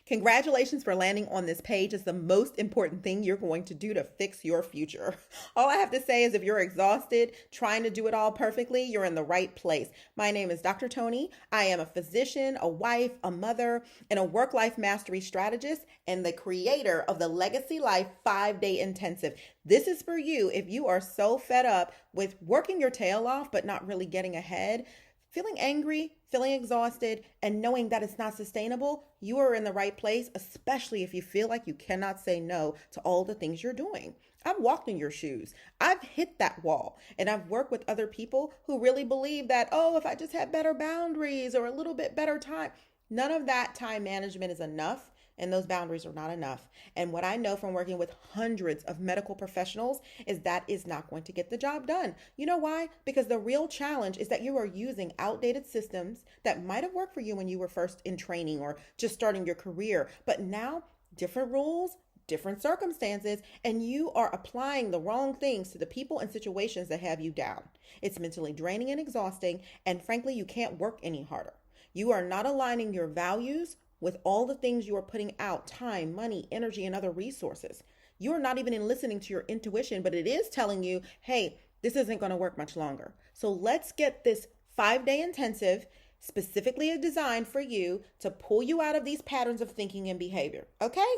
Congratulations for landing on this page. It's the most important thing you're going to do to fix your future. All I have to say is if you're exhausted trying to do it all perfectly, you're in the right place. My name is Dr. Toni. I am a physician, a wife, a mother, and a work-life mastery strategist and the creator of the Legacy Life 5-Day Intensive. This is for you if you are so fed up with working your tail off but not really getting ahead. Feeling angry, feeling exhausted, and knowing that it's not sustainable, you are in the right place, especially if you feel like you cannot say no to all the things you're doing. I've walked in your shoes. I've hit that wall, and I've worked with other people who really believe that, oh, if I just had better boundaries or a little bit better time, none of that time management is enough. And those boundaries are not enough. And what I know from working with hundreds of medical professionals is that is not going to get the job done. You know why? Because the real challenge is that you are using outdated systems that might have worked for you when you were first in training or just starting your career. But now, different rules, different circumstances, and you are applying the wrong things to the people and situations that have you down. It's mentally draining and exhausting, and frankly, you can't work any harder. You are not aligning your values with all the things you are putting out, time, money, energy, and other resources. You are not even listening to your intuition, but it is telling you, hey, this isn't going to work much longer. So let's get this 5-day intensive specifically designed for you to pull you out of these patterns of thinking and behavior. Okay?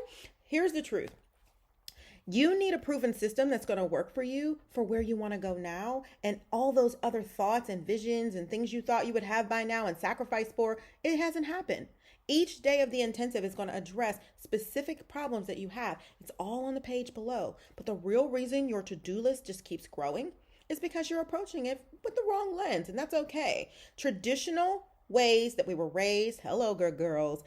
Here's the truth. You need a proven system that's going to work for you for where you want to go now, and all those other thoughts and visions and things you thought you would have by now and sacrifice for, it hasn't happened. Each day of the intensive is going to address specific problems that you have. It's all on the page below. But the real reason your to-do list just keeps growing is because you're approaching it with the wrong lens, and that's okay. Traditional ways that we were raised, hello, good girls,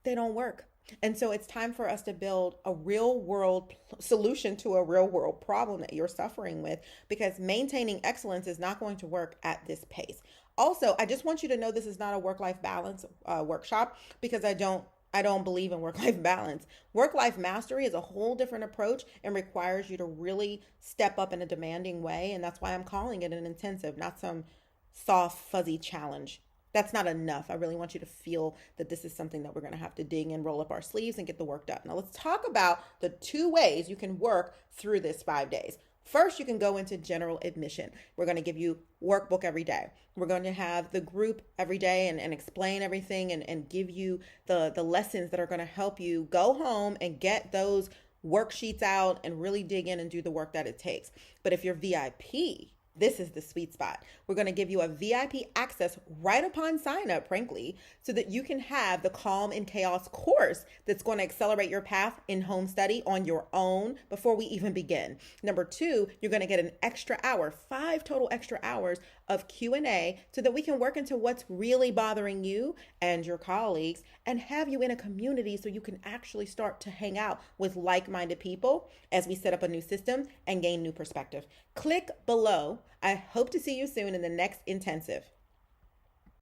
they don't work. And so it's time for us to build a real world solution to a real world problem that you're suffering with, because maintaining excellence is not going to work at this pace. Also, I just want you to know this is not a work-life balance workshop, because I don't believe in work-life balance. Work-life mastery is a whole different approach and requires you to really step up in a demanding way. And that's why I'm calling it an intensive, not some soft, fuzzy challenge. That's not enough. I really want you to feel that this is something that we're going to have to dig in, roll up our sleeves, and get the work done. Now, let's talk about the 2 ways you can work through this 5 days. First, you can go into general admission. We're going to give you workbook every day. We're going to have the group every day and explain everything and give you the lessons that are going to help you go home and get those worksheets out and really dig in and do the work that it takes. But if you're VIP, this is the sweet spot. We're going to give you a VIP access right upon sign up, frankly, so that you can have the Calm in Chaos course that's going to accelerate your path in home study on your own before we even begin. Number 2, you're going to get an extra hour, 5 total extra hours of Q&A so that we can work into what's really bothering you and your colleagues and have you in a community so you can actually start to hang out with like-minded people as we set up a new system and gain new perspective. Click below. I hope to see you soon in the next intensive.